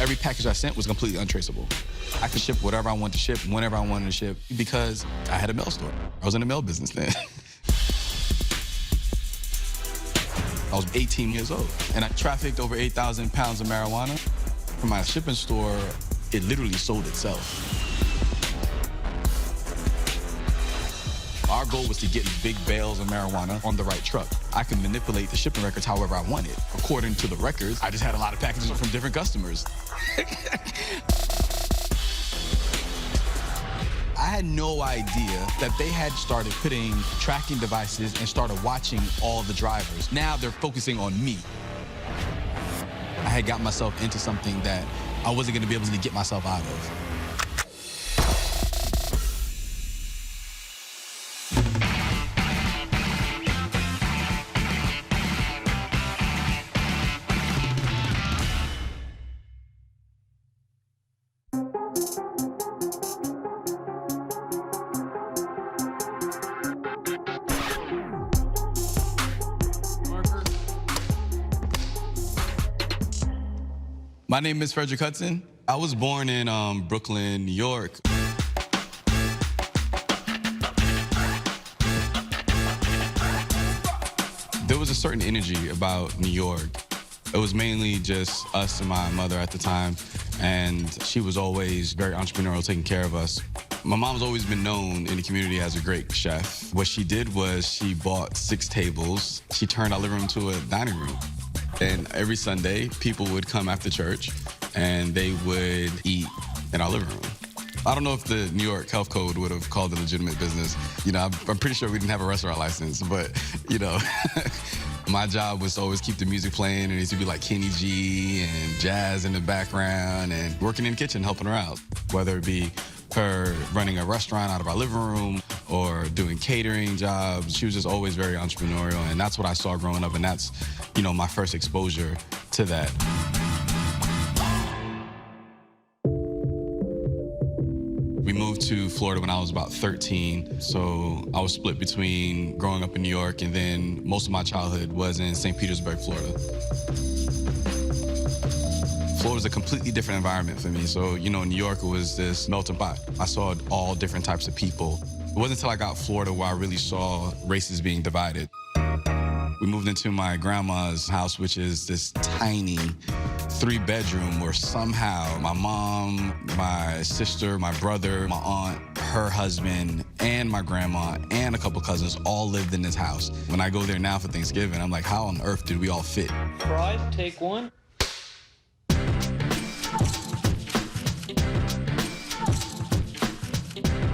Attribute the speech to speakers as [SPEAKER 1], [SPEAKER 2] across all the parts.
[SPEAKER 1] Every package I sent was completely untraceable. I could ship whatever I wanted to ship, whenever I wanted to ship, because I had a mail store. I was in the mail business then. I was 18 years old, and I trafficked over 8,000 pounds of marijuana. From my shipping store, it literally sold itself. Our goal was to get big bales of marijuana on the right truck. I could manipulate the shipping records however I wanted. According to the records, I just had a lot of packages from different customers. I had no idea that they had started putting tracking devices and started watching all the drivers. Now they're focusing on me. I had got myself into something that I wasn't gonna be able to get myself out of. My name is Frederick Hutson. I was born in Brooklyn, New York. There was a certain energy about New York. It was mainly just us and my mother at the time, and she was always very entrepreneurial, taking care of us. My mom's always been known in the community as a great chef. What she did was she bought 6 tables. She turned our living room to a dining room. And every Sunday, people would come after church, and they would eat in our living room. I don't know if the New York Health Code would have called it a legitimate business. You know, I'm pretty sure we didn't have a restaurant license, but, you know, my job was to always keep the music playing, and it used to be like Kenny G and jazz in the background, and working in the kitchen, helping her out, whether it be her running a restaurant out of our living room or doing catering jobs. She was just always very entrepreneurial, and that's what I saw growing up, and that's, you know, my first exposure to that. We moved to Florida when I was about 13, so I was split between growing up in New York, and then most of my childhood was in St. Petersburg, Florida. Florida's a completely different environment for me. So, you know, in New York, it was this melting pot. I saw all different types of people. It wasn't until I got Florida where I really saw races being divided. We moved into my grandma's house, which is this tiny 3-bedroom where somehow my mom, my sister, my brother, my aunt, her husband, and my grandma, and a couple cousins all lived in this house. When I go there now for Thanksgiving, I'm like, how on earth did we all fit?
[SPEAKER 2] Fries, take one.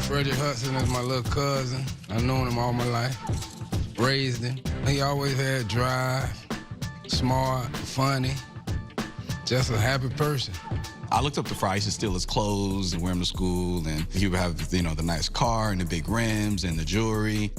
[SPEAKER 3] Frederick Hutson is my little cousin. I've known him all my life, raised him. He always had drive, smart, funny, just a happy person.
[SPEAKER 1] I looked up to Fry. I used to steal his clothes and wear them to school, and he would have, you know, the nice car and the big rims and the jewelry.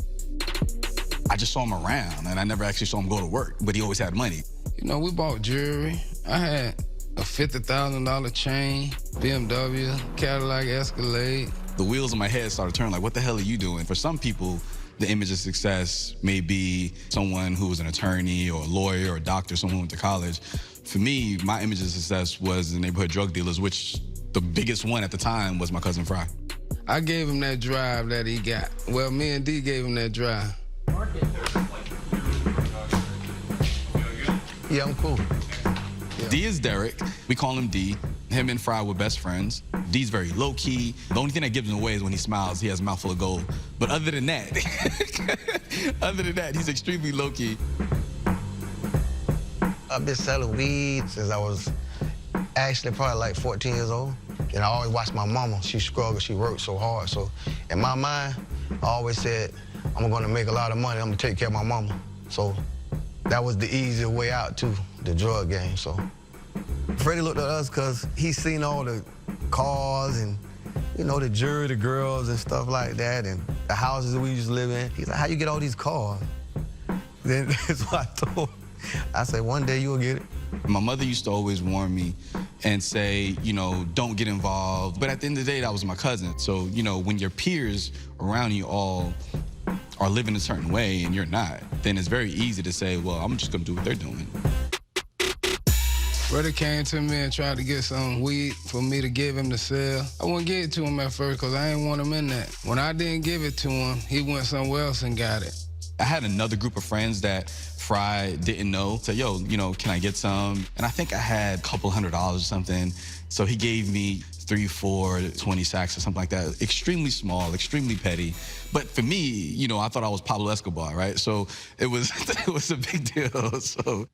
[SPEAKER 1] I just saw him around, and I never actually saw him go to work, but he always had money.
[SPEAKER 3] You know, we bought jewelry. I had a $50,000 chain, BMW, Cadillac Escalade.
[SPEAKER 1] The wheels in my head started turning, like, what the hell are you doing? For some people, the image of success may be someone who was an attorney or a lawyer or a doctor, someone who went to college. For me, my image of success was the neighborhood drug dealers, which the biggest one at the time was my cousin Fry.
[SPEAKER 3] I gave him that drive that he got. Well, me and D gave him that drive.
[SPEAKER 4] Yeah, I'm cool.
[SPEAKER 3] Yeah.
[SPEAKER 1] D is Derek. We call him D. Him and Fry were best friends. D's very low-key. The only thing that gives him away is when he smiles, he has a mouthful of gold. But other than that, he's extremely low-key.
[SPEAKER 4] I've been selling weed since I was actually probably like 14 years old. And I always watched my mama. She struggled, she worked so hard. So in my mind, I always said, I'm gonna make a lot of money, I'm gonna take care of my mama. So that was the easier way out to the drug game, so. Freddie looked at us because he seen all the cars and, you know, the jewelry, the girls and stuff like that, and the houses that we used to live in. He's like, how you get all these cars? Then that's what I told him. I said, one day you'll get it.
[SPEAKER 1] My mother used to always warn me and say, you know, don't get involved. But at the end of the day, that was my cousin. So, you know, when your peers around you all are living a certain way and you're not, then it's very easy to say, well, I'm just gonna do what they're doing.
[SPEAKER 3] Frederick came to me and tried to get some weed for me to give him to sell. I wouldn't give it to him at first because I didn't want him in that. When I didn't give it to him, he went somewhere else and got it.
[SPEAKER 1] I had another group of friends that Fry didn't know. Said, yo, can I get some? And I think I had a couple $100s or something. So he gave me 3, 4, 20 sacks or something like that. Extremely small, extremely petty. But for me, I thought I was Pablo Escobar, right? So it was, it was a big deal. So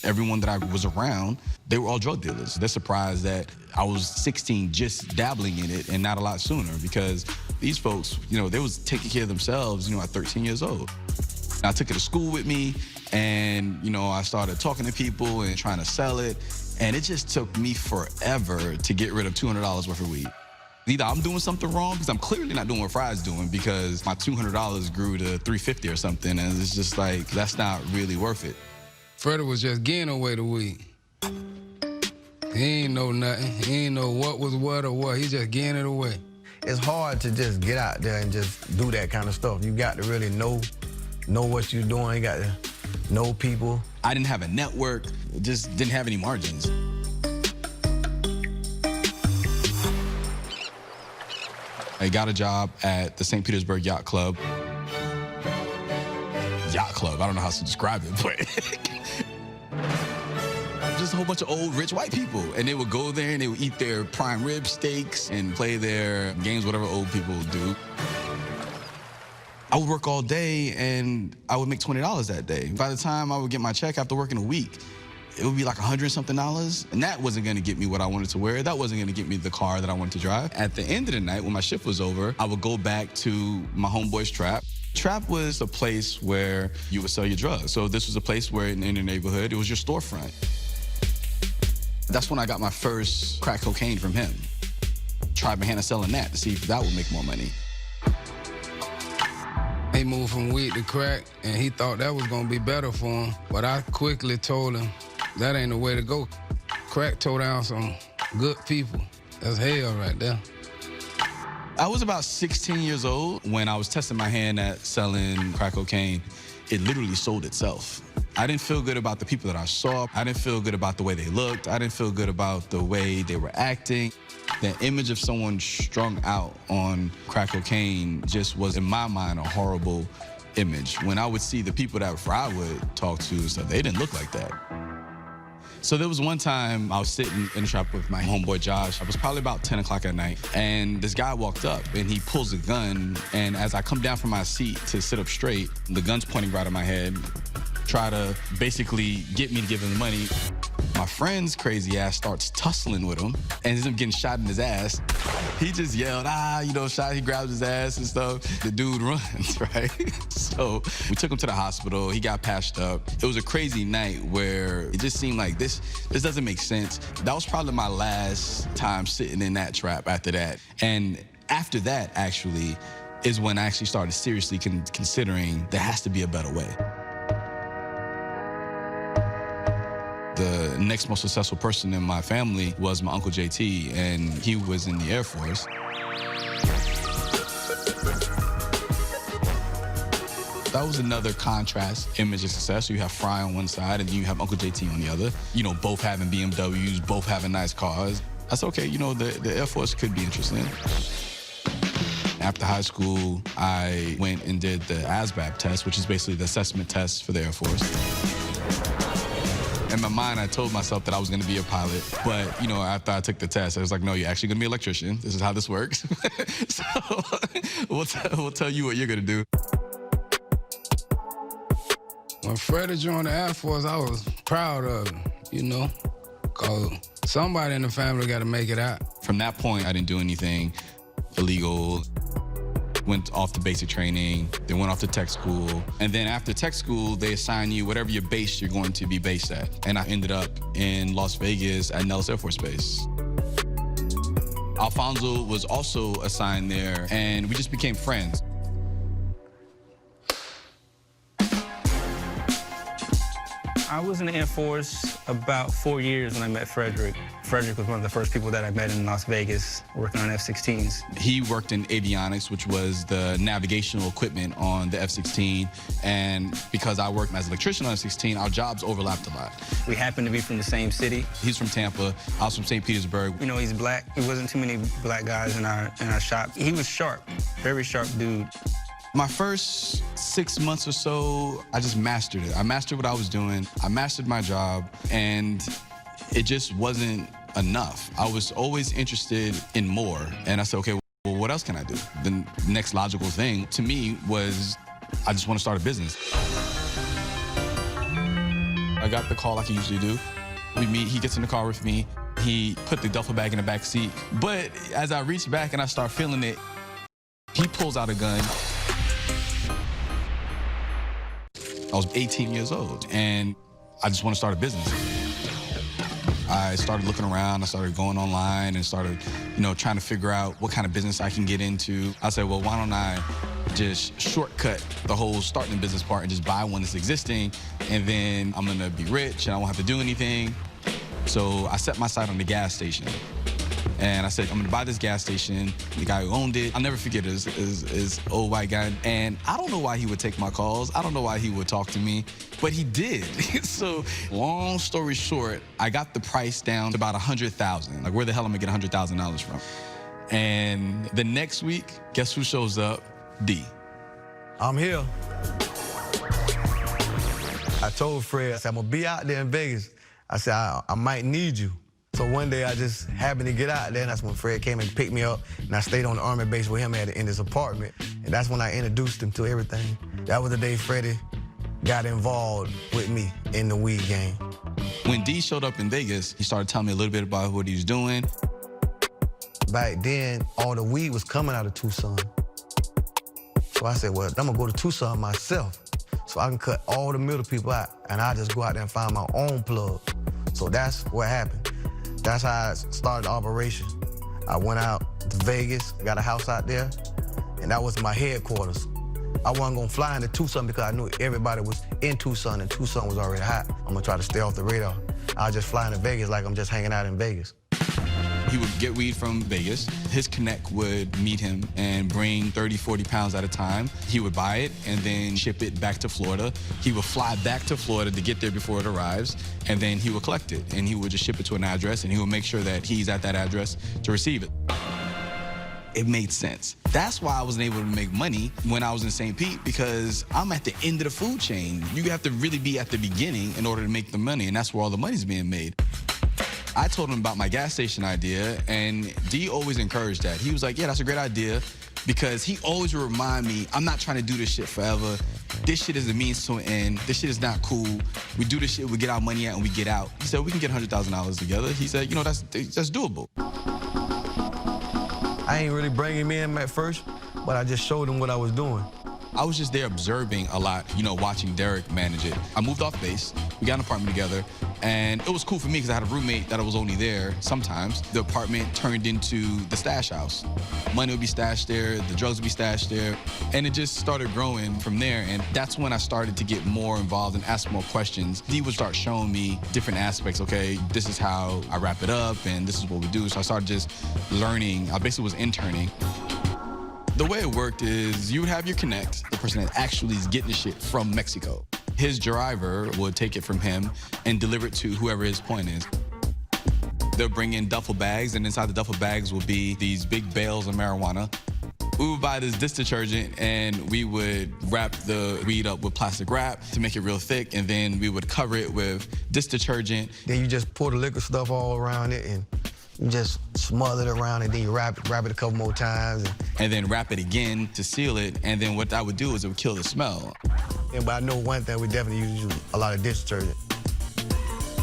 [SPEAKER 1] everyone that I was around, they were all drug dealers. They're surprised that I was 16 just dabbling in it and not a lot sooner because these folks, they was taking care of themselves, at 13 years old. I took it to school with me and, I started talking to people and trying to sell it. And it just took me forever to get rid of $200 worth of weed. Either I'm doing something wrong because I'm clearly not doing what Fry's doing because my $200 grew to $350 or something. And it's just like, that's not really worth it.
[SPEAKER 3] Frederick was just getting away the weed. He ain't know nothing. He ain't know what was what or what. He just getting it away.
[SPEAKER 4] It's hard to just get out there and just do that kind of stuff. You got to really know what you're doing. You got to know people.
[SPEAKER 1] I didn't have a network, just didn't have any margins. I got a job at the St. Petersburg Yacht Club. Yacht Club, I don't know how to describe it, but just a whole bunch of old rich white people. And they would go there and they would eat their prime rib steaks and play their games, whatever old people do. I would work all day and I would make $20 that day. By the time I would get my check after working a week, it would be like $100-something. And that wasn't gonna get me what I wanted to wear. That wasn't gonna get me the car that I wanted to drive. At the end of the night, when my shift was over, I would go back to my homeboy's trap. Trap was a place where you would sell your drugs. So this was a place where in the neighborhood, it was your storefront. That's when I got my first crack cocaine from him. Tried my hand at selling that to see if that would make more money.
[SPEAKER 3] He moved from weed to crack, and he thought that was gonna be better for him. But I quickly told him, that ain't the way to go. Crack tore down some good people. That's hell right there.
[SPEAKER 1] I was about 16 years old when I was testing my hand at selling crack cocaine. It literally sold itself. I didn't feel good about the people that I saw. I didn't feel good about the way they looked. I didn't feel good about the way they were acting. The image of someone strung out on crack cocaine just was, in my mind, a horrible image. When I would see the people that I would talk to and stuff, they didn't look like that. So there was one time I was sitting in the trap with my homeboy Josh. It was probably about 10 o'clock at night, and this guy walked up and he pulls a gun, and as I come down from my seat to sit up straight, the gun's pointing right at my head, try to basically get me to give him the money. My friend's crazy ass starts tussling with him and ends up getting shot in his ass. He just yelled, shot, he grabs his ass and stuff. The dude runs, right? So we took him to the hospital, he got patched up. It was a crazy night where it just seemed like this doesn't make sense. That was probably my last time sitting in that trap after that. And after that, actually, is when I actually started seriously considering there has to be a better way. The next most successful person in my family was my Uncle JT, and he was in the Air Force. That was another contrast image of success. You have Fry on one side, and then you have Uncle JT on the other. Both having BMWs, both having nice cars. I said, okay, the Air Force could be interesting. After high school, I went and did the ASVAB test, which is basically the assessment test for the Air Force. In my mind, I told myself that I was gonna be a pilot, but after I took the test, I was like, no, you're actually gonna be an electrician. This is how this works. So we'll tell you what you're gonna do.
[SPEAKER 3] When Frederick joined the Air Force, I was proud of him, because somebody in the family got to make it out.
[SPEAKER 1] From that point, I didn't do anything illegal. Went off to basic training, then went off to tech school. And then after tech school, they assign you whatever your base you're going to be based at. And I ended up in Las Vegas at Nellis Air Force Base. Alfonso was also assigned there, and we just became friends.
[SPEAKER 2] I was in the Air Force about 4 years when I met Frederick. Frederick was one of the first people that I met in Las Vegas working on F-16s.
[SPEAKER 1] He worked in avionics, which was the navigational equipment on the F-16. And because I worked as an electrician on F-16, our jobs overlapped a lot.
[SPEAKER 2] We happened to be from the same city.
[SPEAKER 1] He's from Tampa. I was from St. Petersburg.
[SPEAKER 2] You know, he's black. There wasn't too many black guys in our shop. He was sharp, very sharp dude.
[SPEAKER 1] My first 6 months or so, I just mastered it. I mastered what I was doing. I mastered my job, and it just wasn't enough. I was always interested in more, and I said, okay, well, what else can I do? The next logical thing to me was, I just want to start a business. I got the call like I usually do. We meet, he gets in the car with me. He put the duffel bag in the back seat. But as I reach back and I start feeling it, he pulls out a gun. I was 18 years old, and I just want to start a business. I started looking around, I started going online and started, trying to figure out what kind of business I can get into. I said, well, why don't I just shortcut the whole starting a business part and just buy one that's existing, and then I'm gonna be rich and I won't have to do anything. So I set my sight on the gas station. And I said, I'm gonna buy this gas station. The guy who owned it, I'll never forget it, is old white guy. And I don't know why he would take my calls. I don't know why he would talk to me, but he did. So long story short, I got the price down to about $100,000. Like, where the hell am I gonna get $100,000 from? And the next week, guess who shows up? D.
[SPEAKER 4] I'm here. I told Fred, I said, I'm gonna be out there in Vegas. I said, I might need you. So one day I just happened to get out there, and that's when Fred came and picked me up, and I stayed on the Army base with him in his apartment. And that's when I introduced him to everything. That was the day Freddie got involved with me in the weed game.
[SPEAKER 1] When D showed up in Vegas, he started telling me a little bit about what he was doing.
[SPEAKER 4] Back then, all the weed was coming out of Tucson. So I said, well, I'm gonna go to Tucson myself so I can cut all the middle people out, and I just go out there and find my own plug. So that's what happened. That's how I started the operation. I went out to Vegas, got a house out there, and that was my headquarters. I wasn't gonna fly into Tucson because I knew everybody was in Tucson, and Tucson was already hot. I'm gonna try to stay off the radar. I'll just fly into Vegas like I'm just hanging out in Vegas.
[SPEAKER 1] He would get weed from Vegas. His connect would meet him and bring 30, 40 pounds at a time. He would buy it and then ship it back to Florida. He would fly back to Florida to get there before it arrives, and then he would collect it, and he would just ship it to an address, and he would make sure that he's at that address to receive it. It made sense. That's why I wasn't able to make money when I was in St. Pete, because I'm at the end of the food chain. You have to really be at the beginning in order to make the money, and that's where all the money's being made. I told him about my gas station idea, and D always encouraged that. He was like, yeah, that's a great idea, because he always would remind me, I'm not trying to do this shit forever. This shit is a means to an end. This shit is not cool. We do this shit, we get our money out, and we get out. He said, we can get $100,000 together. He said, that's doable.
[SPEAKER 4] I ain't really bring him in at first, but I just showed him what I was doing.
[SPEAKER 1] I was just there observing a lot, watching Derek manage it. I moved off base, we got an apartment together, and it was cool for me because I had a roommate that was only there sometimes. The apartment turned into the stash house. Money would be stashed there, the drugs would be stashed there, and it just started growing from there, and that's when I started to get more involved and ask more questions. He would start showing me different aspects. Okay, this is how I wrap it up, and this is what we do. So I started just learning. I basically was interning. The way it worked is you would have your connect, the person that actually is getting the shit from Mexico. His driver would take it from him and deliver it to whoever his point is. They'll bring in duffel bags, and inside the duffel bags will be these big bales of marijuana. We would buy this dish detergent, and we would wrap the weed up with plastic wrap to make it real thick, and then we would cover it with dish detergent.
[SPEAKER 4] Then you just pour the liquor stuff all around it, and you just smother it around, and then you wrap it a couple more times.
[SPEAKER 1] And then wrap it again to seal it, and then what that would do is it would kill the smell.
[SPEAKER 4] But I know one thing, we definitely use a lot of dish detergent.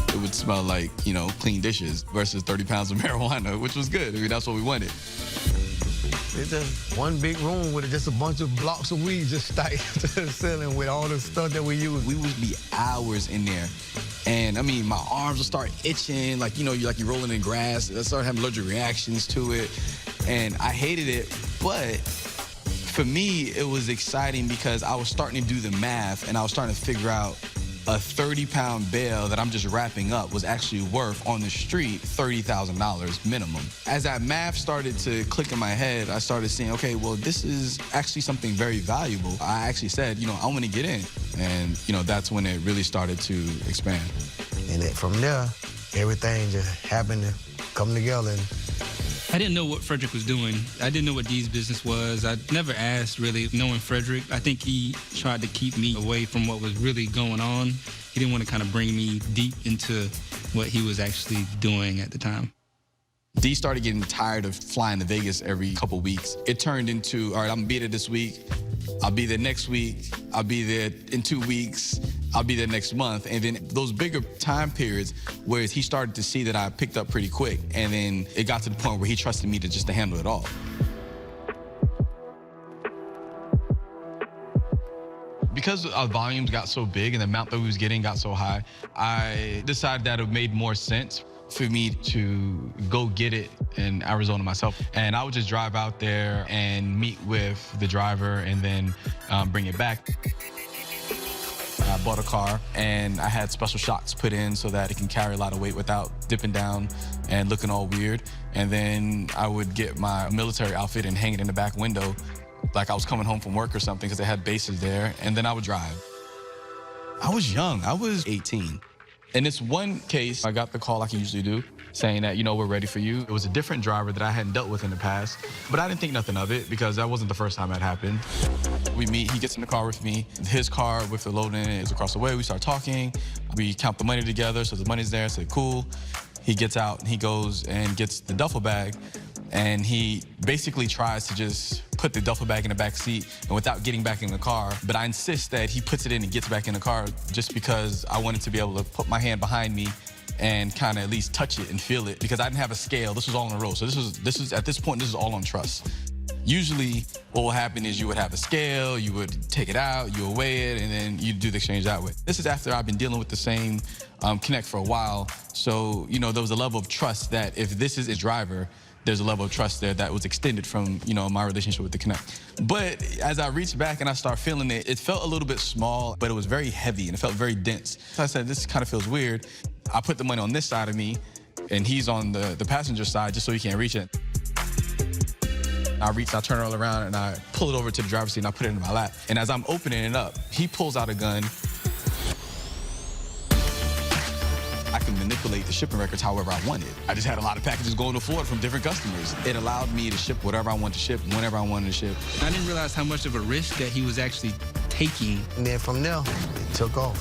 [SPEAKER 1] It would smell like, clean dishes versus 30 pounds of marijuana, which was good. I mean, that's what we wanted.
[SPEAKER 4] It's just one big room with just a bunch of blocks of weed just stacked to the ceiling with all the stuff that we use.
[SPEAKER 1] We would be hours in there. And I mean, my arms would start itching, like, you're rolling in grass. I started having allergic reactions to it. And I hated it, but for me, it was exciting because I was starting to do the math, and I was starting to figure out, a 30-pound bale that I'm just wrapping up was actually worth on the street $30,000 minimum. As that math started to click in my head, I started seeing, okay, well, this is actually something very valuable. I actually said, I want to get in. And, that's when it really started to expand.
[SPEAKER 4] And from there, everything just happened to come together.
[SPEAKER 2] I didn't know what Frederick was doing. I didn't know what Dee's business was. I never asked, really, knowing Frederick. I think he tried to keep me away from what was really going on. He didn't want to kind of bring me deep into what he was actually doing at the time.
[SPEAKER 1] Dee started getting tired of flying to Vegas every couple weeks. It turned into, all right, I'm gonna be there this week, I'll be there next week, I'll be there in 2 weeks, I'll be there next month. And then those bigger time periods where he started to see that I picked up pretty quick. And then it got to the point where he trusted me to handle it all. Because our volumes got so big and the amount that we was getting got so high, I decided that it made more sense for me to go get it in Arizona myself. And I would just drive out there and meet with the driver and then bring it back. I bought a car and I had special shocks put in so that it can carry a lot of weight without dipping down and looking all weird. And then I would get my military outfit and hang it in the back window like I was coming home from work or something because they had bases there, and then I would drive. I was young, I was 18. In this one case, I got the call like I usually do, saying that, we're ready for you. It was a different driver that I hadn't dealt with in the past, but I didn't think nothing of it because that wasn't the first time that happened. We meet, he gets in the car with me. His car with the load in it is across the way. We start talking. We count the money together, so the money's there, so cool. He gets out and he goes and gets the duffel bag, and he basically tries to just put the duffel bag in the back seat and without getting back in the car. But I insist that he puts it in and gets back in the car just because I wanted to be able to put my hand behind me and kind of at least touch it and feel it, because I didn't have a scale. This was all on the road. So this is at this point, this is all on trust. Usually what will happen is you would have a scale, you would take it out, you would weigh it, and then you do the exchange that way. This is after I've been dealing with the same Connect for a while. So, there was a level of trust that if this is a driver, there's a level of trust there that was extended from, my relationship with the Connect. But as I reached back and I started feeling it, it felt a little bit small, but it was very heavy and it felt very dense. So I said, this kind of feels weird. I put the money on this side of me and he's on the passenger side just so he can't reach it. I turn it all around and I pull it over to the driver's seat and I put it in my lap. And as I'm opening it up, he pulls out a gun. I can manipulate the shipping records however I wanted. I just had a lot of packages going to Ford from different customers. It allowed me to ship whatever I wanted to ship, whenever I wanted to ship.
[SPEAKER 2] I didn't realize how much of a risk that he was actually taking.
[SPEAKER 4] And then from there, it took off.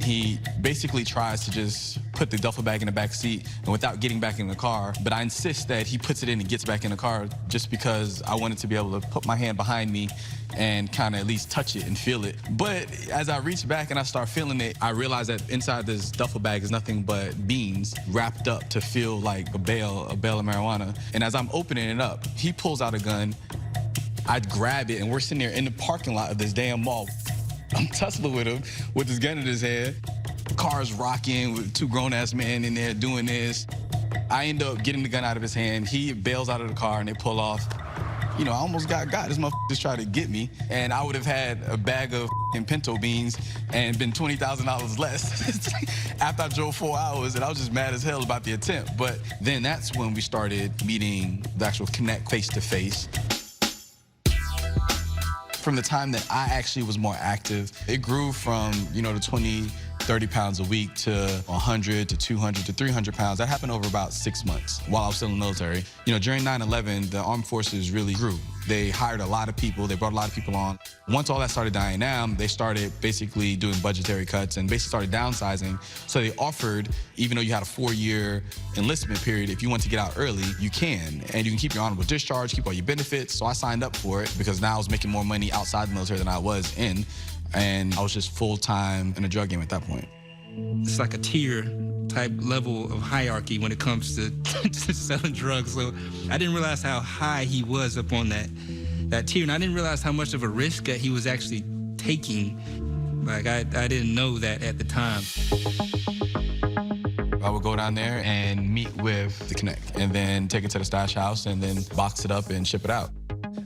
[SPEAKER 1] He basically tries to just put the duffel bag in the back seat and without getting back in the car, but I insist that he puts it in and gets back in the car just because I wanted to be able to put my hand behind me and kind of at least touch it and feel it. But as I reach back and I start feeling it, I realize that inside this duffel bag is nothing but beans wrapped up to feel like a bale of marijuana. And as I'm opening it up, he pulls out a gun. I grab it and we're sitting there in the parking lot of this damn mall. I'm tussling with him with his gun in his hand. Car's rocking with two grown-ass men in there doing this. I end up getting the gun out of his hand. He bails out of the car and they pull off. I almost got. This motherfucker just tried to get me. And I would have had a bag of pinto beans and been $20,000 less after I drove 4 hours. And I was just mad as hell about the attempt. But then that's when we started meeting the actual Connect face-to-face. From the time that I actually was more active, it grew from, the 20, 30 pounds a week to 100 to 200 to 300 pounds. That happened over about 6 months while I was still in the military. During 9/11, the armed forces really grew. They hired a lot of people. They brought a lot of people on. Once all that started dying down, they started basically doing budgetary cuts and basically started downsizing. So they offered, even though you had a 4-year enlistment period, if you want to get out early, you can. And you can keep your honorable discharge, keep all your benefits. So I signed up for it because now I was making more money outside the military than I was in. And I was just full-time in a drug game at that point.
[SPEAKER 2] It's like a tier type level of hierarchy when it comes to selling drugs. So I didn't realize how high he was up on that tier. And I didn't realize how much of a risk that he was actually taking. Like, I didn't know that at the time.
[SPEAKER 1] I would go down there and meet with the Connect and then take it to the stash house and then box it up and ship it out.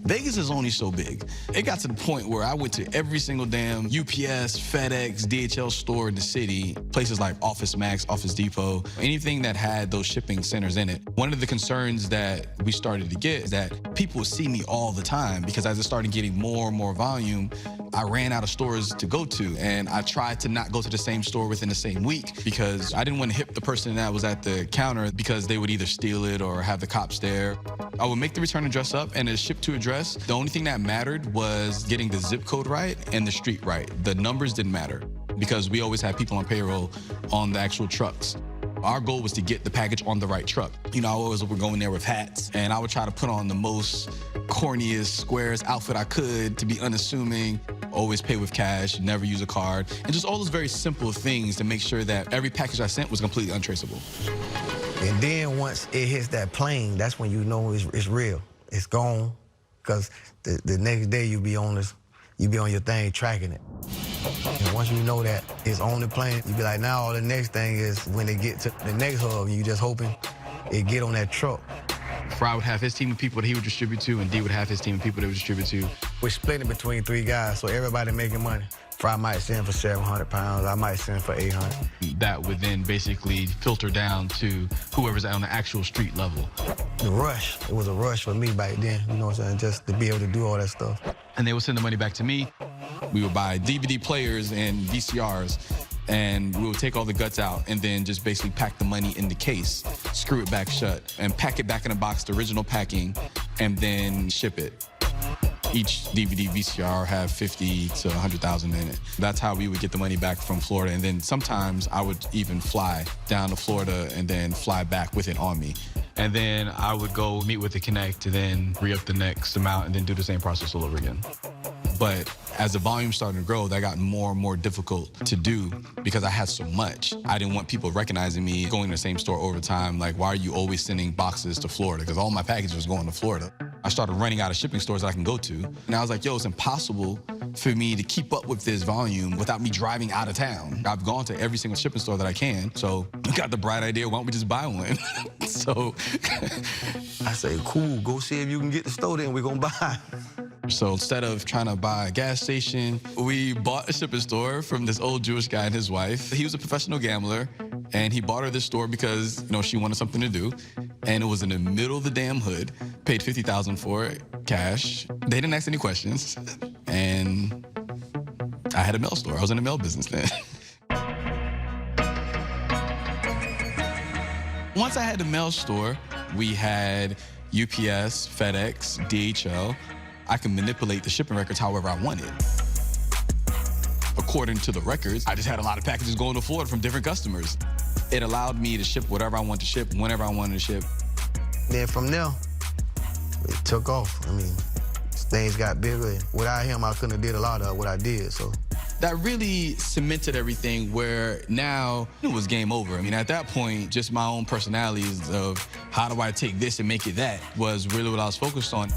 [SPEAKER 1] Vegas is only so big. It got to the point where I went to every single damn UPS, FedEx, DHL store in the city, places like Office Max, Office Depot, anything that had those shipping centers in it. One of the concerns that we started to get is that people would see me all the time because as I started getting more and more volume, I ran out of stores to go to, and I tried to not go to the same store within the same week because I didn't want to hit the person that was at the counter because they would either steal it or have the cops there. I would make the return address up and it's shipped to address. The only thing that mattered was getting the zip code right and the street right. The numbers didn't matter because we always had people on payroll on the actual trucks. Our goal was to get the package on the right truck. You know, I always would go in there with hats, and I would try to put on the most corniest, squarest outfit I could to be unassuming, always pay with cash, never use a card, and just all those very simple things to make sure that every package I sent was completely untraceable.
[SPEAKER 4] And then once it hits that plane, that's when you know it's real. It's gone, because the next day you be on your thing tracking it. And once you know that it's on the plane, you be like, now the next thing is when they get to the next hub, you just hoping it get on that truck.
[SPEAKER 1] Fry would have his team of people that he would distribute to, and D would have his team of people that would distribute to.
[SPEAKER 4] We're splitting between 3 guys, so everybody making money. Fry might send for 700 pounds, I might send for 800.
[SPEAKER 1] That would then basically filter down to whoever's on the actual street level.
[SPEAKER 4] The rush, it was a rush for me back then, you know what I'm saying, just to be able to do all that stuff.
[SPEAKER 1] And they would send the money back to me. We would buy DVD players and VCRs, and we would take all the guts out and then just basically pack the money in the case, screw it back shut, and pack it back in a box, the original packing, and then ship it. Each DVD, VCR have 50 to 100,000 in it. That's how we would get the money back from Florida. And then sometimes I would even fly down to Florida and then fly back with it on me. And then I would go meet with the Connect to then re-up the next amount and then do the same process all over again. But as the volume started to grow, that got more and more difficult to do because I had so much. I didn't want people recognizing me going to the same store over time. Like, why are you always sending boxes to Florida? Because all my packages was going to Florida. I started running out of shipping stores that I can go to. And I was like, yo, it's impossible for me to keep up with this volume without me driving out of town. I've gone to every single shipping store that I can. So I got the bright idea, why don't we just buy one? So
[SPEAKER 4] I say, cool, go see if you can get the store, then we're gonna buy.
[SPEAKER 1] So instead of trying to buy a gas station, we bought a shipping store from this old Jewish guy and his wife. He was a professional gambler, and he bought her this store because, you know, she wanted something to do. And it was in the middle of the damn hood. Paid $50,000 for it, cash. They didn't ask any questions. And I had a mail store. I was in the mail business then. Once I had the mail store, we had UPS, FedEx, DHL. I can manipulate the shipping records however I wanted. According to the records, I just had a lot of packages going to Florida from different customers. It allowed me to ship whatever I wanted to ship, whenever I wanted to ship.
[SPEAKER 4] Then from there, it took off. I mean, things got bigger. Without him, I couldn't have did a lot of what I did, so.
[SPEAKER 1] That really cemented everything where now it was game over. I mean, at that point, just my own personalities of how do I take this and make it that was really what I was focused on.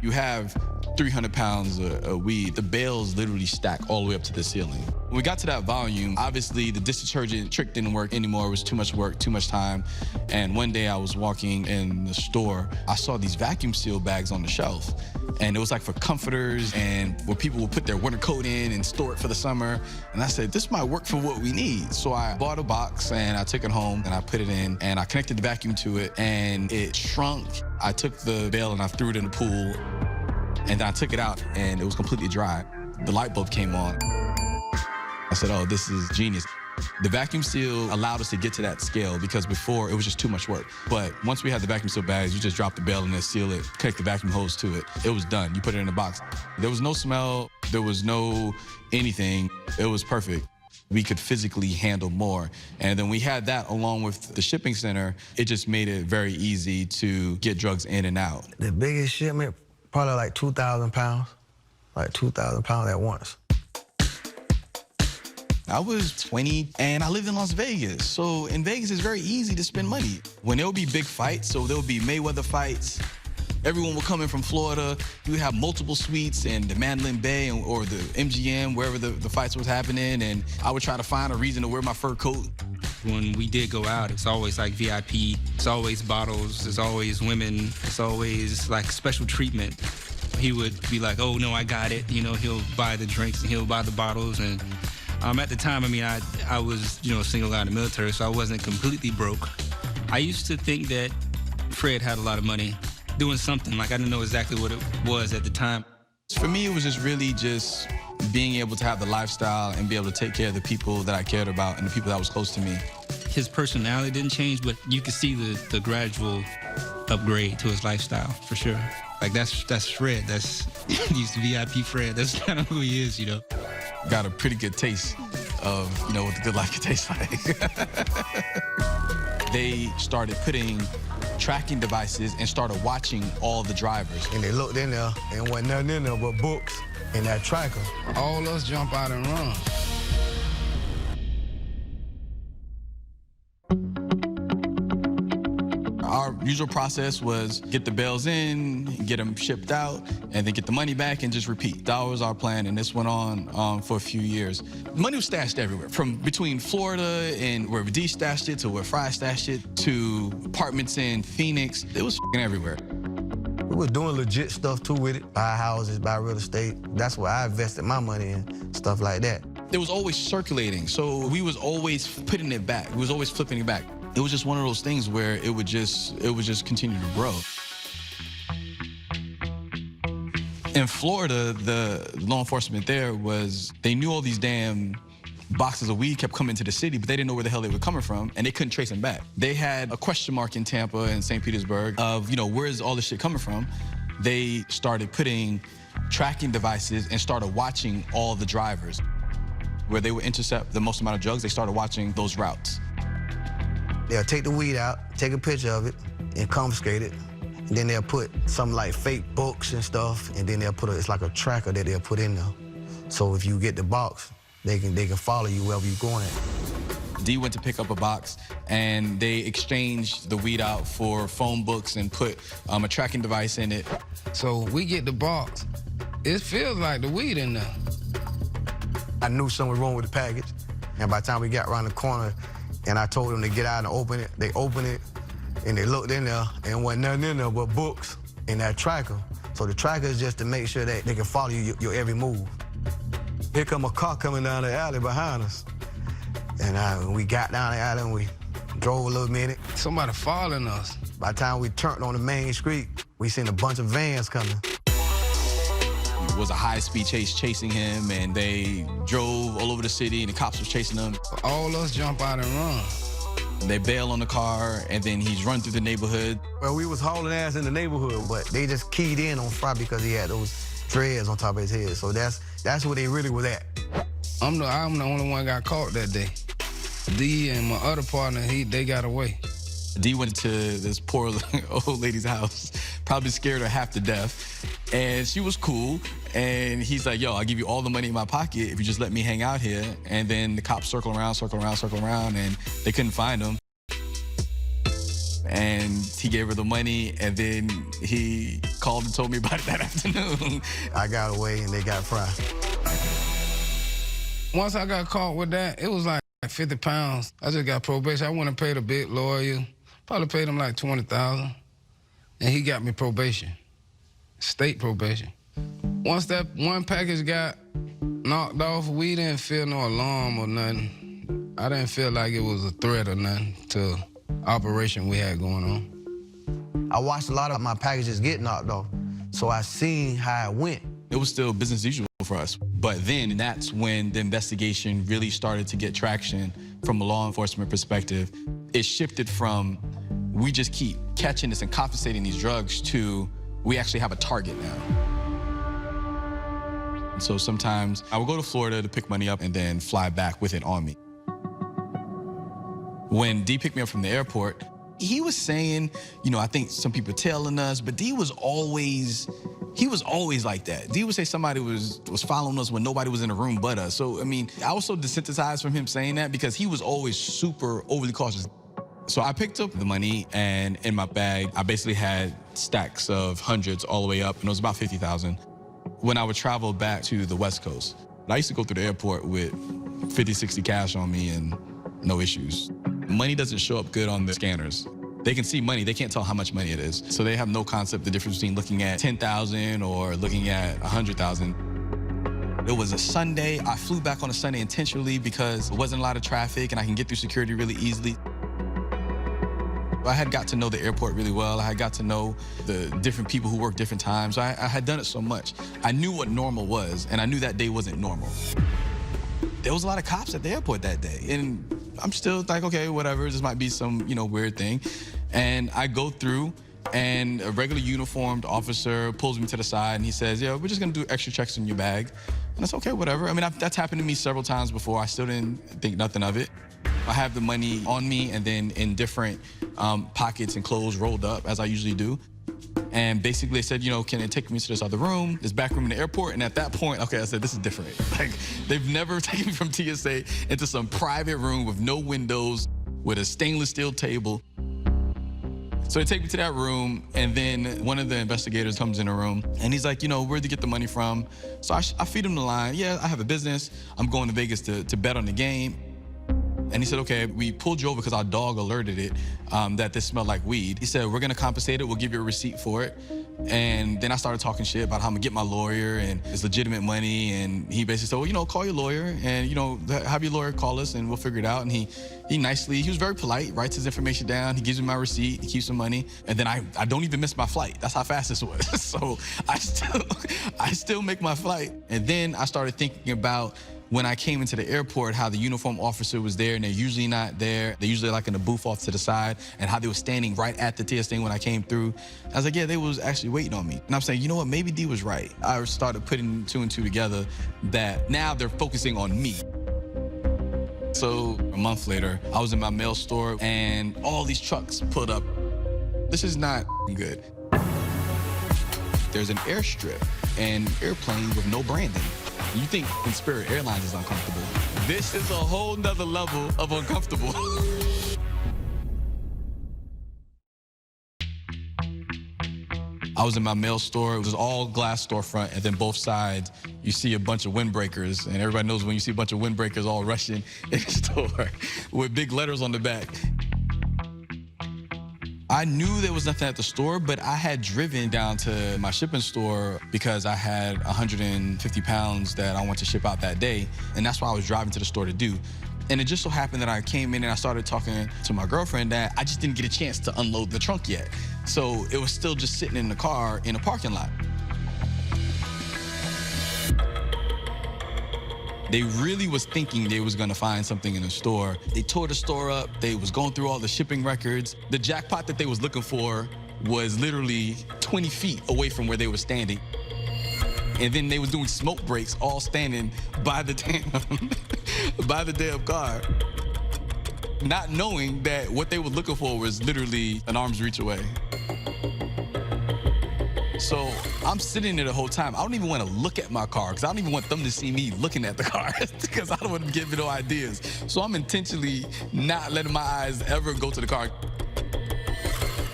[SPEAKER 1] You have 300 pounds of weed, the bales literally stack all the way up to the ceiling. When we got to that volume, obviously the dish detergent trick didn't work anymore. It was too much work, too much time. And one day I was walking in the store, I saw these vacuum seal bags on the shelf. And it was like for comforters and where people would put their winter coat in and store it for the summer. And I said, this might work for what we need. So I bought a box and I took it home and I put it in and I connected the vacuum to it and it shrunk. I took the bale and I threw it in the pool. And then I took it out and it was completely dry. The light bulb came on. I said, oh, this is genius. The vacuum seal allowed us to get to that scale because before it was just too much work. But once we had the vacuum seal bags, you just drop the bale in there, seal it, connect the vacuum hose to it. It was done. You put it in a box. There was no smell. There was no anything. It was perfect. We could physically handle more. And then we had that along with the shipping center. It just made it very easy to get drugs in and out.
[SPEAKER 4] The biggest shipment, probably like 2,000 pounds. Like 2,000 pounds at once.
[SPEAKER 1] I was 20 and I lived in Las Vegas. So in Vegas, it's very easy to spend money. When there would be big fights, so there would be Mayweather fights, everyone would come in from Florida. You would have multiple suites in the Mandalay Bay or the MGM, wherever the fights was happening. And I would try to find a reason to wear my fur coat.
[SPEAKER 2] When we did go out, it's always like VIP. It's always bottles. It's always women. It's always like special treatment. He he would be like, oh, no, I got it. You know, he'll buy the drinks and he'll buy the bottles. And at the time, I mean, I was, you know, single out in the military, so I wasn't completely broke. I used to think that Fred had a lot of money doing something. Like, I didn't know exactly what it was at the time.
[SPEAKER 1] For me, it was just really just being able to have the lifestyle and be able to take care of the people that I cared about and the people that was close to me.
[SPEAKER 2] His personality didn't change, but you could see the gradual upgrade to his lifestyle, for sure. Like, that's Fred. He's the VIP Fred. That's kind of who he is, you know.
[SPEAKER 1] Got a pretty good taste of, you know, what the good life could taste like. They started putting tracking devices and started watching all the drivers.
[SPEAKER 4] And they looked in there and wasn't nothing in there but books and that tracker.
[SPEAKER 3] All us jump out and run.
[SPEAKER 1] Our usual process was get the bales in, get them shipped out, and then get the money back and just repeat. That was our plan, and this went on for a few years. Money was stashed everywhere, from between Florida and where D stashed it to where Fry stashed it to apartments in Phoenix. It was everywhere.
[SPEAKER 4] We was doing legit stuff too with it. Buy houses, buy real estate. That's where I invested my money in, stuff like that.
[SPEAKER 1] It was always circulating, so we was always putting it back. We was always flipping it back. It was just one of those things where it would just continue to grow. In Florida, the law enforcement there they knew all these damn boxes of weed kept coming to the city, but they didn't know where the hell they were coming from, and they couldn't trace them back. They had a question mark in Tampa and St. Petersburg of, you know, where is all this shit coming from? They started putting tracking devices and started watching all the drivers. Where they would intercept the most amount of drugs, they started watching those routes.
[SPEAKER 4] They'll take the weed out, take a picture of it, and confiscate it. And then they'll put some like fake books and stuff, and then they'll put it's like a tracker that they'll put in there. So if you get the box, they can follow you wherever you're going at.
[SPEAKER 1] D went to pick up a box, and they exchanged the weed out for phone books and put a tracking device in it.
[SPEAKER 3] So we get the box. It feels like the weed in there.
[SPEAKER 4] I knew something was wrong with the package, and by the time we got around the corner, and I told them to get out and open it, they opened it, and they looked in there, and wasn't nothing in there but books and that tracker. So the tracker is just to make sure that they can follow you, your every move. Here come a car coming down the alley behind us. And we got down the alley and we drove a little minute.
[SPEAKER 3] Somebody following us.
[SPEAKER 4] By the time we turned on the main street, we seen a bunch of vans coming.
[SPEAKER 1] It was a high-speed chase chasing him, and they drove all over the city, and the cops was chasing them.
[SPEAKER 3] All us jump out and run.
[SPEAKER 1] They bail on the car, and then he's run through the neighborhood.
[SPEAKER 4] Well, we was hauling ass in the neighborhood, but they just keyed in on Fry because he had those dreads on top of his head. So that's where they really was at.
[SPEAKER 3] I'm the only one got caught that day. D and my other partner, they got away.
[SPEAKER 1] D went to this poor old lady's house, probably scared her half to death, and she was cool. And he's like, yo, I'll give you all the money in my pocket if you just let me hang out here. And then the cops circle around, and they couldn't find him. And he gave her the money, and then he called and told me about it that afternoon.
[SPEAKER 4] I got away, and they got Fry.
[SPEAKER 3] Once I got caught with that, it was like 50 pounds. I just got probation. I went and paid a big lawyer. Probably paid him like $20,000. And he got me probation, state probation. Once that one package got knocked off, we didn't feel no alarm or nothing. I didn't feel like it was a threat or nothing to operation we had going on.
[SPEAKER 4] I watched a lot of my packages get knocked off, so I seen how it went.
[SPEAKER 1] It was still business as usual for us. But then that's when the investigation really started to get traction from a law enforcement perspective. It shifted from we just keep catching this and confiscating these drugs to we actually have a target now. So sometimes I would go to Florida to pick money up and then fly back with it on me. When D picked me up from the airport, he was saying, you know, I think some people tailing us, but D was always, he was always like that. D would say somebody was following us when nobody was in the room but us. So, I mean, I was so desensitized from him saying that because he was always super overly cautious. So I picked up the money, and in my bag, I basically had stacks of hundreds all the way up, and it was about 50,000. When I would travel back to the West Coast, I used to go through the airport with 50, 60 cash on me and no issues. Money doesn't show up good on the scanners. They can see money, they can't tell how much money it is. So they have no concept the difference between looking at 10,000 or looking at 100,000. It was a Sunday. I flew back on a Sunday intentionally because there wasn't a lot of traffic and I can get through security really easily. I had got to know the airport really well. I had got to know the different people who work different times. I had done it so much. I knew what normal was, and I knew that day wasn't normal. There was a lot of cops at the airport that day, and I'm still like, okay, whatever, this might be some, weird thing. And I go through, and a regular uniformed officer pulls me to the side, and he says, yeah, we're just gonna do extra checks in your bag. And that's okay, whatever. I mean, that's happened to me several times before. I still didn't think nothing of it. I have the money on me and then in different pockets and clothes rolled up, as I usually do. And basically they said, can they take me to this other room, this back room in the airport? And at that point, okay, I said, this is different. Like, they've never taken me from TSA into some private room with no windows, with a stainless steel table. So they take me to that room, and then one of the investigators comes in the room, and he's like, where'd you get the money from? So I feed him the line, yeah, I have a business. I'm going to Vegas to bet on the game. And he said, okay, we pulled you over because our dog alerted it that this smelled like weed. He said, we're gonna compensate it, we'll give you a receipt for it. And then I started talking shit about how I'm gonna get my lawyer and it's legitimate money. And he basically said, well, call your lawyer and, have your lawyer call us and we'll figure it out. And he was very polite, writes his information down, he gives me my receipt, he keeps the money. And then I don't even miss my flight. That's how fast this was. So I still make my flight. And then I started thinking about when I came into the airport, how the uniform officer was there and they're usually not there. They're usually like in a booth off to the side, and how they were standing right at the TS thing when I came through. I was like, yeah, they was actually waiting on me. And I'm saying, you know what, maybe D was right. I started putting two and two together that now they're focusing on me. So a month later, I was in my mail store and all these trucks pulled up. This is not good. There's an airstrip and airplane with no branding. You think Spirit Airlines is uncomfortable. This is a whole nother level of uncomfortable. I was in my mail store. It was all glass storefront, and then both sides, you see a bunch of windbreakers, and everybody knows when you see a bunch of windbreakers all rushing in the store with big letters on the back. I knew there was nothing at the store, but I had driven down to my shipping store because I had 150 pounds that I wanted to ship out that day, and that's what I was driving to the store to do. And it just so happened that I came in and I started talking to my girlfriend that I just didn't get a chance to unload the trunk yet. So it was still just sitting in the car in a parking lot. They really was thinking they was gonna find something in the store. They tore the store up. They was going through all the shipping records. The jackpot that they was looking for was literally 20 feet away from where they were standing. And then they was doing smoke breaks, all standing by the damn car, not knowing that what they were looking for was literally an arm's reach away. So I'm sitting there the whole time. I don't even want to look at my car because I don't even want them to see me looking at the car because I don't want to give them no ideas. So I'm intentionally not letting my eyes ever go to the car.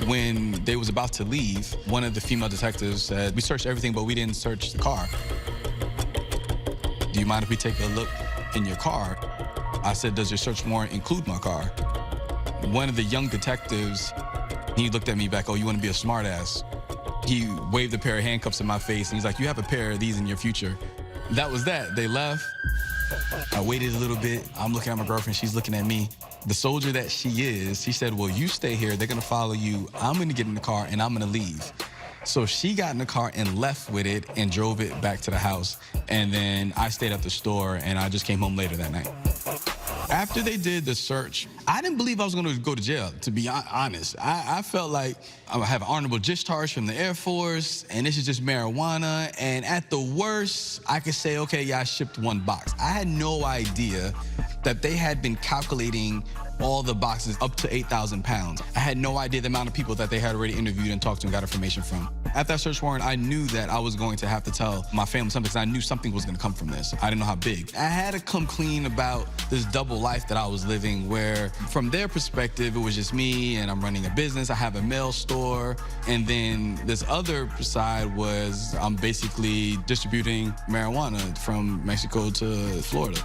[SPEAKER 1] When they was about to leave, one of the female detectives said, we searched everything, but we didn't search the car. Do you mind if we take a look in your car? I said, does your search warrant include my car? One of the young detectives, he looked at me back, oh, you want to be a smart ass? He waved a pair of handcuffs in my face, and he's like, you have a pair of these in your future. That was that. They left. I waited a little bit. I'm looking at my girlfriend. She's looking at me. The soldier that she is, she said, well, you stay here. They're going to follow you. I'm going to get in the car, and I'm going to leave. So she got in the car and left with it and drove it back to the house. And then I stayed at the store, and I just came home later that night. After they did the search, I didn't believe I was going to go to jail, to be honest. I felt like I have an honorable discharge from the Air Force, and this is just marijuana. And at the worst, I could say, okay, yeah, I shipped one box. I had no idea that they had been calculating all the boxes up to 8,000 pounds. I had no idea the amount of people that they had already interviewed and talked to and got information from. At that search warrant, I knew that I was going to have to tell my family something because I knew something was going to come from this. I didn't know how big. I had to come clean about this double life that I was living where, from their perspective, it was just me and I'm running a business. I have a mail store. And then this other side was I'm basically distributing marijuana from Mexico to Florida.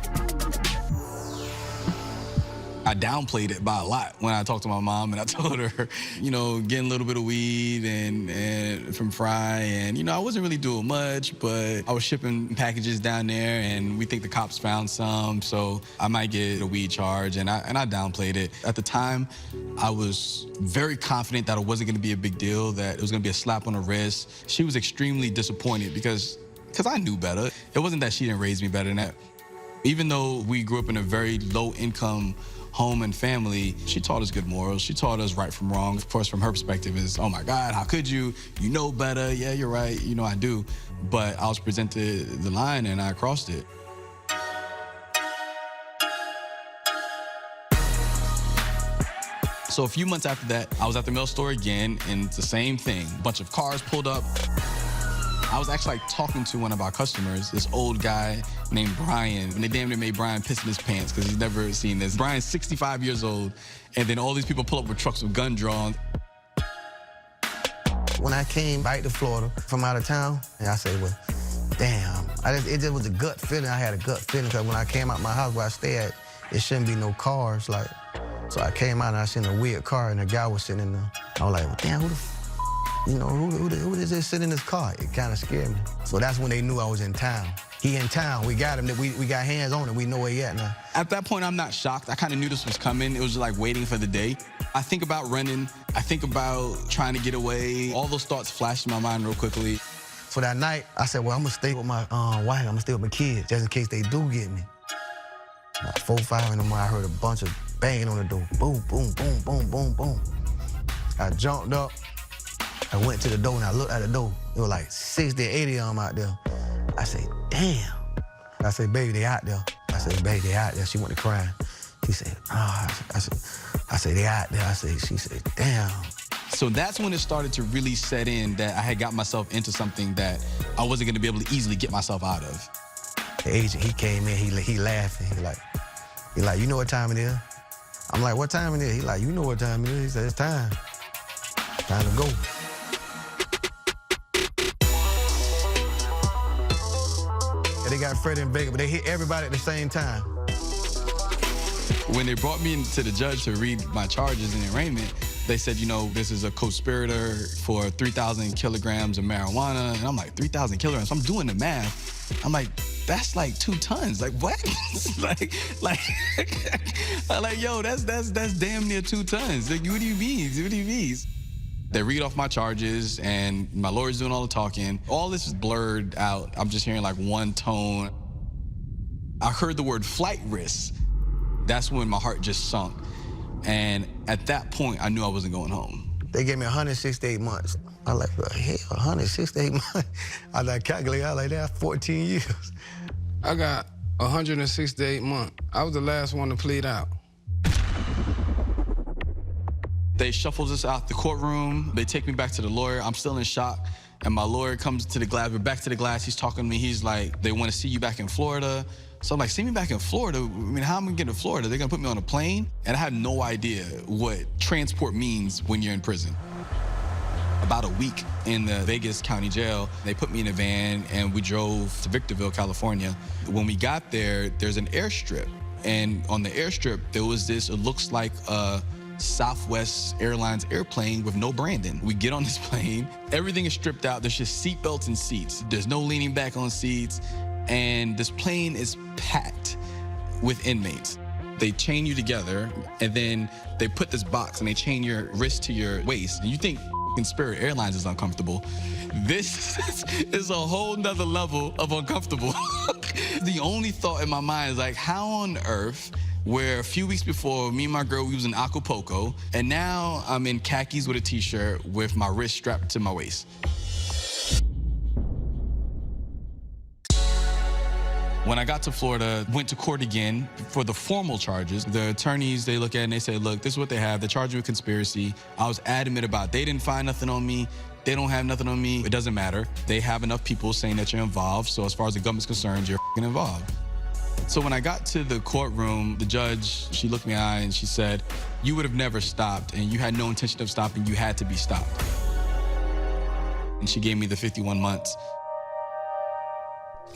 [SPEAKER 1] I downplayed it by a lot when I talked to my mom and I told her, you know, getting a little bit of weed and from Fry, and, you know, I wasn't really doing much, but I was shipping packages down there and we think the cops found some, so I might get a weed charge, and I downplayed it. At the time, I was very confident that it wasn't gonna be a big deal, that it was gonna be a slap on the wrist. She was extremely disappointed because I knew better. It wasn't that she didn't raise me better than that. Even though we grew up in a very low income home and family, she taught us good morals. She taught us right from wrong. Of course, from her perspective is, oh my God, how could you? You know better. Yeah, you're right. You know, I do. But I was presented the line and I crossed it. So a few months after that, I was at the mail store again, and it's the same thing. A bunch of cars pulled up. I was actually talking to one of our customers, this old guy named Brian, and they damn near made Brian piss in his pants because he's never seen this. Brian's 65 years old, and then all these people pull up with trucks with gun drawn.
[SPEAKER 4] When I came back to Florida from out of town, and I said, well, damn, it just was a gut feeling. I had a gut feeling because when I came out my house where I stay at, it shouldn't be no cars. Like, so I came out and I seen a weird car and a guy was sitting in there. I was like, well, damn, who is this sitting in this car? It kind of scared me. So that's when they knew I was in town. He in town. We got him. We got hands on him. We know where he at now.
[SPEAKER 1] At that point, I'm not shocked. I kind of knew this was coming. It was just like waiting for the day. I think about running. I think about trying to get away. All those thoughts flashed in my mind real quickly.
[SPEAKER 4] So that night, I said, well, I'm gonna stay with my wife. I'm gonna stay with my kids just in case they do get me. About 4, 5 in the morning, I heard a bunch of banging on the door. Boom, boom, boom, boom, boom, boom. I jumped up. I went to the door and I looked at the door. It was like 60, 80 of them out there. I said, damn. I said, baby, they out there. I said, baby, they out there. She went to crying. She said, oh, I said, they out there. She said, damn.
[SPEAKER 1] So that's when it started to really set in that I had got myself into something that I wasn't gonna be able to easily get myself out of.
[SPEAKER 4] The agent, he came in, he laughing. He like, you know what time it is? I'm like, what time it is? He like, you know what time it is? He said, it's time. Time to go. They got Frederick and Baker, but they hit everybody at the same time.
[SPEAKER 1] When they brought me into the judge to read my charges in arraignment, they said, you know, this is a co-conspirator for 3,000 kilograms of marijuana. And I'm like, 3,000 kilograms? I'm doing the math. I'm like, that's like 2 tons. Like, what? I'm like, yo, that's damn near 2 tons. Like, what do you mean? What do you mean? They read off my charges, and my lawyer's doing all the talking. All this is blurred out. I'm just hearing like one tone. I heard the word flight risk. That's when my heart just sunk. And at that point, I knew I wasn't going home.
[SPEAKER 4] They gave me 168 months. I was like, well, hell, 168 months? I like calculate, I was like, that's 14 years.
[SPEAKER 3] I got 168 months. I was the last one to plead out.
[SPEAKER 1] They shuffles us out the courtroom. They take me back to the lawyer. I'm still in shock. And my lawyer comes to the glass. We're back to the glass. He's talking to me. He's like, they want to see you back in Florida. So I'm like, see me back in Florida? I mean, how am I gonna get to Florida? They're gonna put me on a plane? And I had no idea what transport means when you're in prison. About a week in the Vegas County Jail, they put me in a van and we drove to Victorville, California. When we got there, there's an airstrip. And on the airstrip, there was this, it looks like a Southwest Airlines airplane with no branding. We get on this plane, everything is stripped out. There's just seat belts and seats. There's no leaning back on seats. And this plane is packed with inmates. They chain you together, and then they put this box and they chain your wrist to your waist. And you think Spirit Airlines is uncomfortable. This is a whole nother level of uncomfortable. The only thought in my mind is like, how on earth, where a few weeks before, me and my girl, we was in Acapulco, and now I'm in khakis with a t-shirt with my wrist strapped to my waist. When I got to Florida, went to court again for the formal charges. The attorneys, they look at it and they say, look, this is what they have. They're charged with conspiracy. I was adamant about they didn't find nothing on me. They don't have nothing on me. It doesn't matter. They have enough people saying that you're involved. So as far as the government's concerned, you're involved. So when I got to the courtroom, the judge, she looked me in the eye and she said, you would have never stopped and you had no intention of stopping. You had to be stopped. And she gave me the 51 months.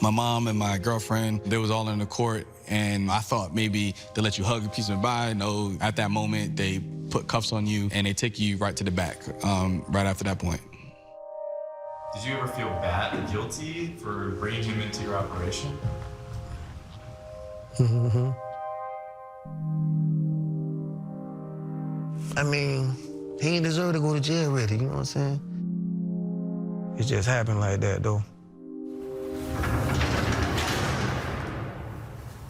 [SPEAKER 1] My mom and my girlfriend, they was all in the court, and I thought maybe they let you hug a piece of bye. No, at that moment, they put cuffs on you, and they take you right to the back right after that point.
[SPEAKER 5] Did you ever feel bad and guilty for bringing him into your operation?
[SPEAKER 4] Mm-hmm. I mean, he ain't deserve to go to jail really, you know what I'm saying? It just happened like that, though.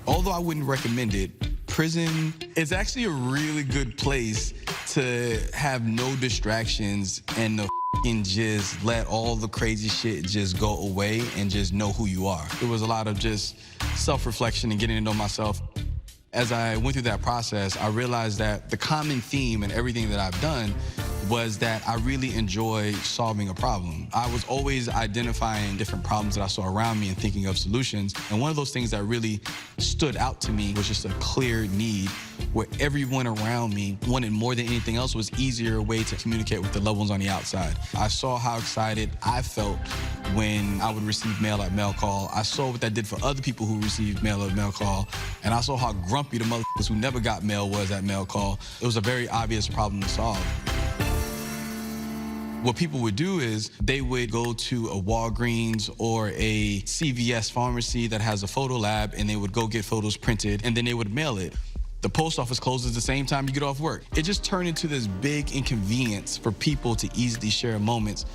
[SPEAKER 1] Although I wouldn't recommend it, prison is actually a really good place to have no distractions and to just let all the crazy shit just go away and just know who you are. It was a lot of just self-reflection and getting to know myself. As I went through that process, I realized that the common theme in everything that I've done was that I really enjoy solving a problem. I was always identifying different problems that I saw around me and thinking of solutions. And one of those things that really stood out to me was just a clear need where everyone around me wanted more than anything else was easier way to communicate with the loved ones on the outside. I saw how excited I felt when I would receive mail at mail call. I saw what that did for other people who received mail at mail call. And I saw how grumpy the motherfuckers who never got mail was at mail call. It was a very obvious problem to solve. What people would do is they would go to a Walgreens or a CVS pharmacy that has a photo lab, and they would go get photos printed, and then they would mail it. The post office closes the same time you get off work. It just turned into this big inconvenience for people to easily share moments.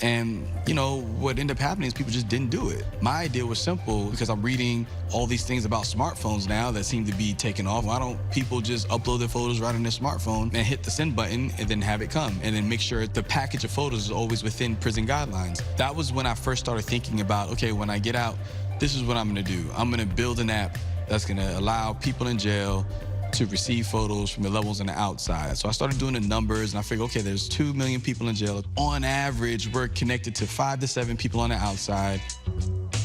[SPEAKER 1] And, you know, what ended up happening is people just didn't do it. My idea was simple because I'm reading all these things about smartphones now that seem to be taking off. Why don't people just upload their photos right on their smartphone and hit the send button and then have it come? And then make sure the package of photos is always within prison guidelines. That was when I first started thinking about, okay, when I get out, this is what I'm gonna do. I'm gonna build an app that's gonna allow people in jail to receive photos from the levels on the outside. So I started doing the numbers, and I figured, okay, there's 2 million people in jail. On average, we're connected to 5 to 7 people on the outside.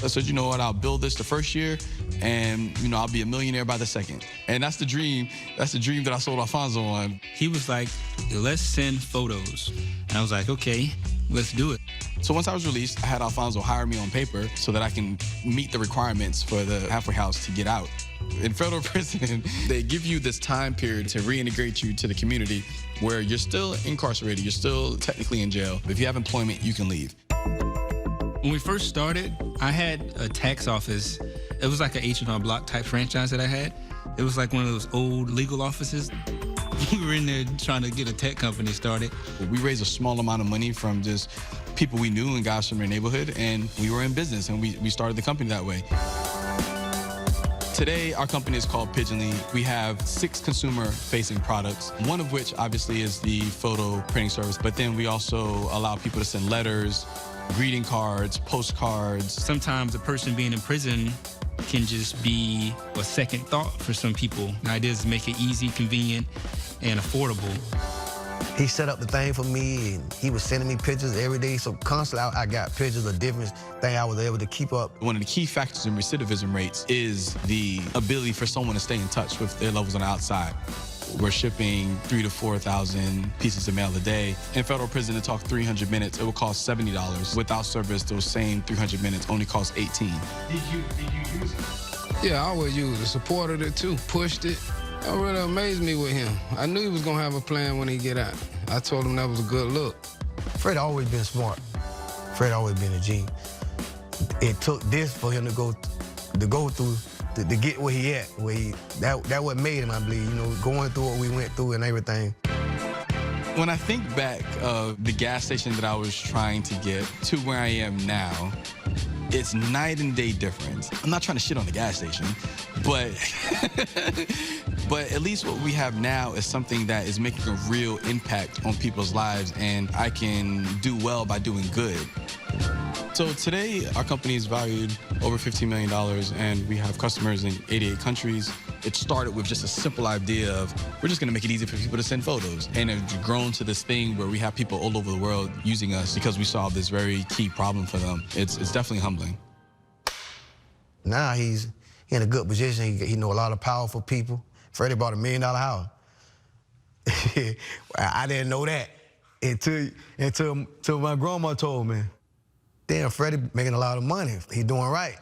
[SPEAKER 1] I said, you know what, I'll build this the first year, and you know, I'll be a millionaire by the second. And that's the dream. That's the dream that I sold Alfonso on.
[SPEAKER 2] He was like, let's send photos. And I was like, okay, let's do it.
[SPEAKER 1] So once I was released, I had Alfonso hire me on paper so that I can meet the requirements for the halfway house to get out. In federal prison, they give you this time period to reintegrate you to the community where you're still incarcerated, you're still technically in jail. If you have employment, you can leave.
[SPEAKER 2] When we first started, I had a tax office. It was like an H&R Block type franchise that I had. It was like one of those old legal offices. We were in there trying to get a tech company started.
[SPEAKER 1] We raised a small amount of money from just people we knew and guys from their neighborhood, and we were in business, and we started the company that way. Today, our company is called Pigeonly. We have 6 consumer-facing products, one of which obviously is the photo printing service, but then we also allow people to send letters, greeting cards, postcards.
[SPEAKER 2] Sometimes a person being in prison can just be a second thought for some people. The idea is to make it easy, convenient, and affordable.
[SPEAKER 4] He set up the thing for me, and he was sending me pictures every day. So constantly, I got pictures of different things I was able to keep up.
[SPEAKER 1] One of the key factors in recidivism rates is the ability for someone to stay in touch with their loved ones on the outside. We're shipping 3,000 to 4,000 pieces of mail a day. In federal prison, to talk 300 minutes, it will cost $70. Without service, those same 300 minutes only cost $18.
[SPEAKER 5] Did you use it?
[SPEAKER 3] Yeah, I always used it, supported it too, pushed it. That really amazed me with him. I knew he was gonna have a plan when he get out. I told him that was a good look.
[SPEAKER 4] Fred always been smart. Fred always been a G. It took this for him to go through to get where he at. That what made him, I believe. You know, going through what we went through and everything.
[SPEAKER 1] When I think back of the gas station that I was trying to get to where I am now, it's night and day difference. I'm not trying to shit on the gas station, but but at least what we have now is something that is making a real impact on people's lives, and I can do well by doing good. So today, our company is valued over $15 million, and we have customers in 88 countries. It started with just a simple idea of, we're just gonna make it easy for people to send photos. And it's grown to this thing where we have people all over the world using us because we solved this very key problem for them. It's definitely humbling.
[SPEAKER 4] Now he's in a good position. He know a lot of powerful people. Freddie bought $1 million house. I didn't know that until my grandma told me. damn, Freddie making a lot of money. He doing right.